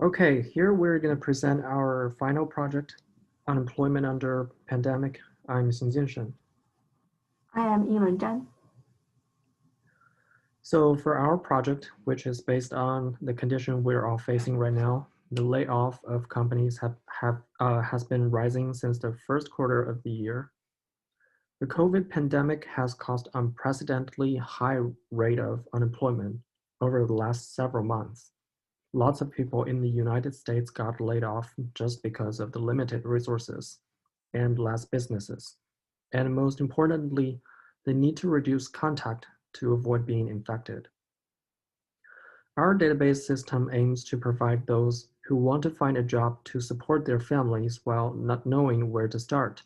Okay, here we're going to present our final project, Unemployment Under Pandemic. I'm Xinjian Shen. I am Yingwen Zhan. So for our project, which is based on the condition we're all facing right now, the layoff of companies has been rising since the first quarter of the year. The COVID pandemic has caused unprecedentedly high rate of unemployment over the last several months. Lots of people in the United States got laid off just because of the limited resources and less businesses. And most importantly, they need to reduce contact to avoid being infected. Our database system aims to provide those who want to find a job to support their families while not knowing where to start.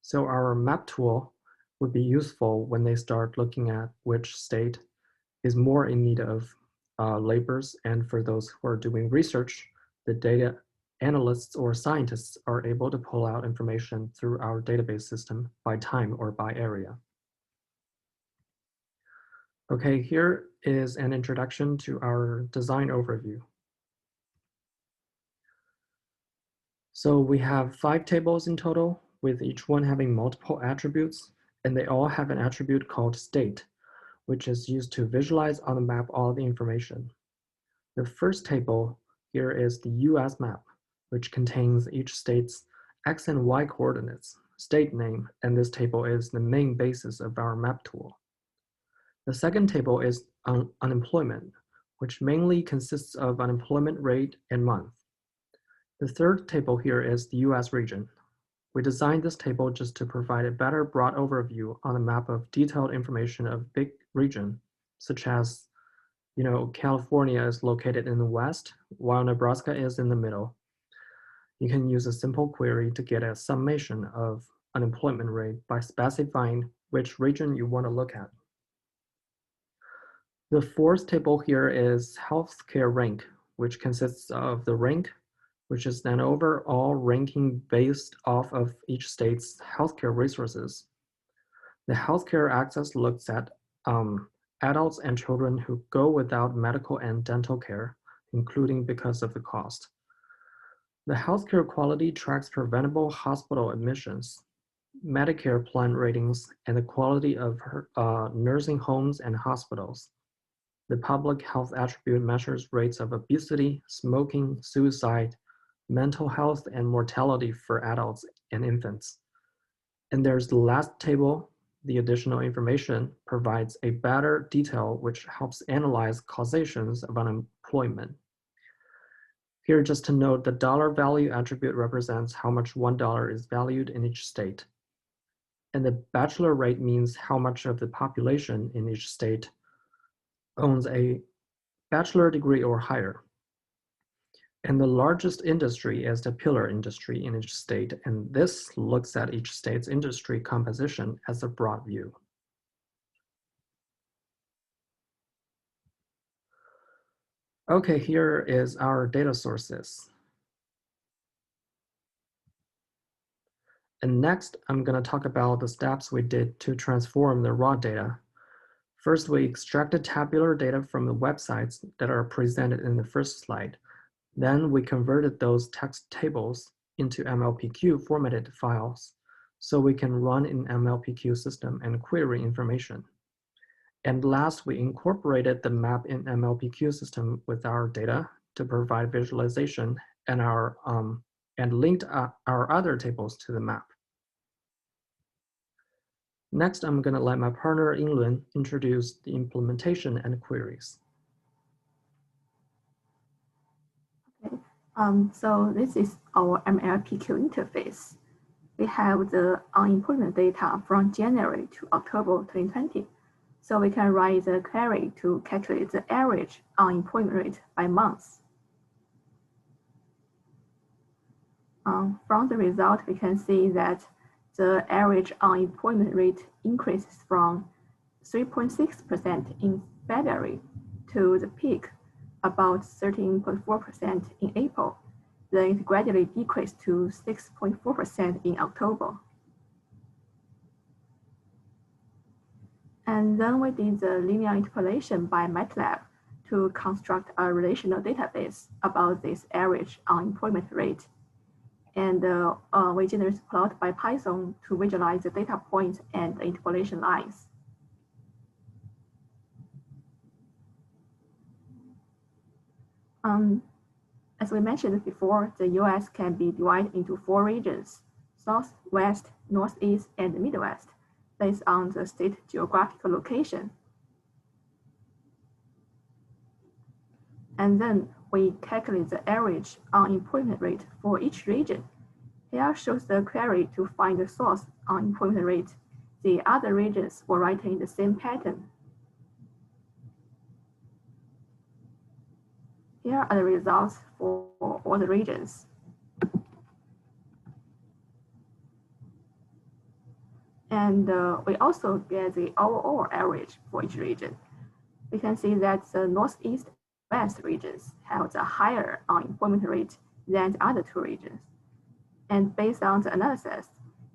So our map tool would be useful when they start looking at which state is more in need of laborers, and for those who are doing research, the data analysts or scientists are able to pull out information through our database system by time or by area. Okay, here is an introduction to our design overview. So we have 5 tables in total, with each one having multiple attributes, and they all have an attribute called state, which is used to visualize on the map all the information. The first table here is the US map, which contains each state's X and Y coordinates, state name, and this table is the main basis of our map tool. The second table is unemployment, which mainly consists of unemployment rate and month. The third table here is the US region. We designed this table just to provide a better broad overview on a map of detailed information of big region, such as California is located in the west, while Nebraska is in the middle. You can use a simple query to get a summation of unemployment rate by specifying which region you want to look at. The fourth table here is healthcare rank, which consists of the rank, which is an overall ranking based off of each state's healthcare resources. The healthcare axis looks at adults and children who go without medical and dental care, including because of the cost. The healthcare quality tracks preventable hospital admissions, Medicare plan ratings, and the quality of nursing homes and hospitals. The public health attribute measures rates of obesity, smoking, suicide, mental health, and mortality for adults and infants. And there's the last table. The additional information provides a better detail which helps analyze causations of unemployment. Here, just to note, the dollar value attribute represents how much $1 is valued in each state. And the bachelor rate means how much of the population in each state owns a bachelor degree or higher. And the largest industry is the pillar industry in each state, and this looks at each state's industry composition as a broad view. Okay, here is our data sources. And next, I'm going to talk about the steps we did to transform the raw data. First, we extracted tabular data from the websites that are presented in the first slide. Then we converted those text tables into MLPQ formatted files so we can run in MLPQ system and query information. And last, we incorporated the map in MLPQ system with our data to provide visualization and linked our other tables to the map. Next, I'm going to let my partner Yingwen introduce the implementation and queries. So this is our MLPQ interface. We have the unemployment data from January to October 2020. So we can write the query to calculate the average unemployment rate by month. From the result, we can see that the average unemployment rate increases from 3.6% in February to the peak about 13.4% in April. Then it gradually decreased to 6.4% in October. And then we did the linear interpolation by MATLAB to construct a relational database about this average unemployment rate. And we generate a plot by Python to visualize the data points and the interpolation lines. As we mentioned before, the US can be divided into 4 regions: South, West, Northeast, and Midwest, based on the state geographical location. And then we calculate the average unemployment rate for each region. Here shows the query to find the source unemployment rate. The other regions were written in the same pattern. Here are the results for all the regions. And we also get the overall average for each region. We can see that the Northeast and West regions have a higher unemployment rate than the other 2 regions. And based on the analysis,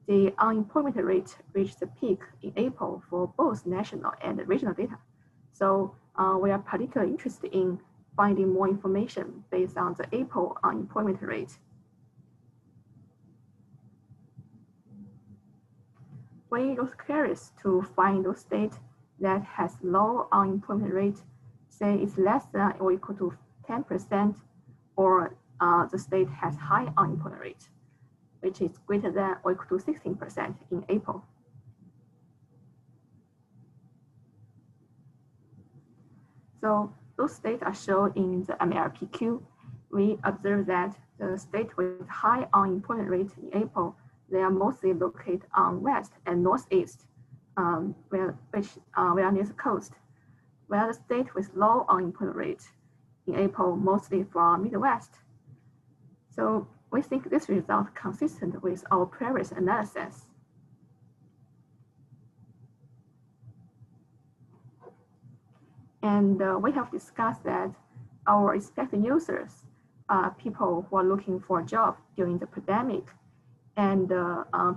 the unemployment rate reached the peak in April for both national and regional data. So we are particularly interested in finding more information based on the April unemployment rate. We use queries to find those states that has low unemployment rate, say it's less than or equal to 10%, or the state has high unemployment rate, which is greater than or equal to 16% in April. So those states are shown in the MLPQ. We observe that the state with high unemployment rate in April, they are mostly located on West and Northeast, which are near the coast, while the state with low unemployment rate in April, mostly from Midwest. So we think this result consistent with our previous analysis. And we have discussed that our expected users are people who are looking for a job during the pandemic, and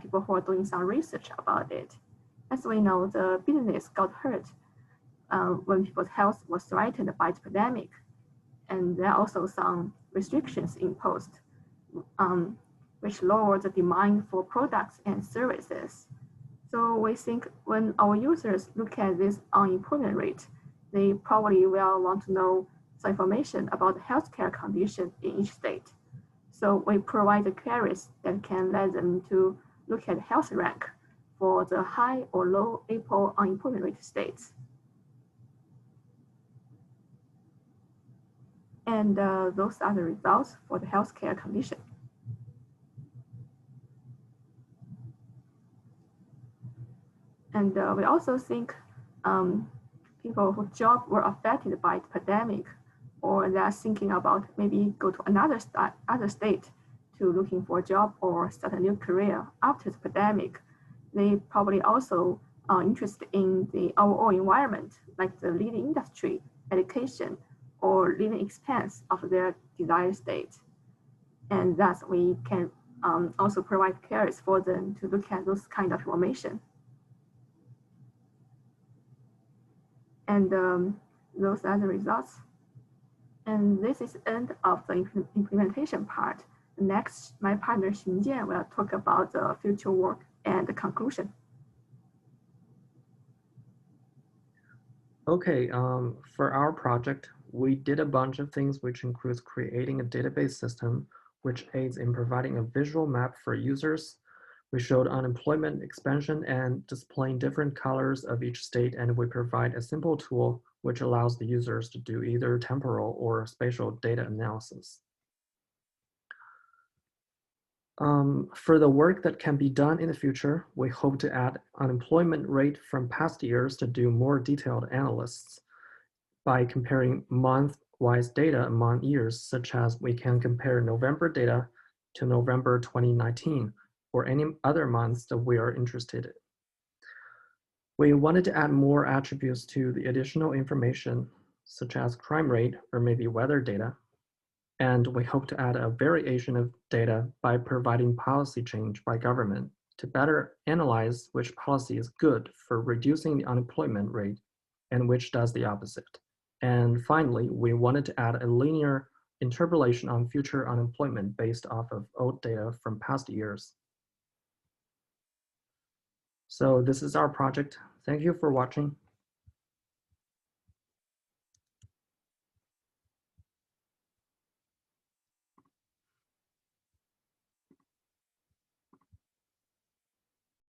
people who are doing some research about it. As we know, the business got hurt when people's health was threatened by the pandemic. And there are also some restrictions imposed, which lowered the demand for products and services. So we think when our users look at this unemployment rate, they probably will want to know some information about the healthcare condition in each state. So we provide the queries that can let them to look at health rank for the high or low April unemployment rate states. And those are the results for the healthcare condition. And we also think people whose jobs were affected by the pandemic, or they are thinking about maybe go to another state to looking for a job or start a new career after the pandemic, they probably also are interested in the overall environment, like the living industry, education, or living expense of their desired state. And thus we can also provide queries for them to look at those kind of information. And those are the results. And this is the end of the implementation part. Next, my partner Xun Jian will talk about the future work and the conclusion. Okay, for our project, we did a bunch of things, which includes creating a database system, which aids in providing a visual map for users. We showed unemployment expansion and displaying different colors of each state, and we provide a simple tool which allows the users to do either temporal or spatial data analysis. For the work that can be done in the future, we hope to add unemployment rate from past years to do more detailed analysis by comparing month-wise data among years, such as we can compare November data to November 2019, or any other months that we are interested in. We wanted to add more attributes to the additional information, such as crime rate or maybe weather data. And we hope to add a variation of data by providing policy change by government to better analyze which policy is good for reducing the unemployment rate and which does the opposite. And finally, we wanted to add a linear interpolation on future unemployment based off of old data from past years. So this is our project. Thank you for watching.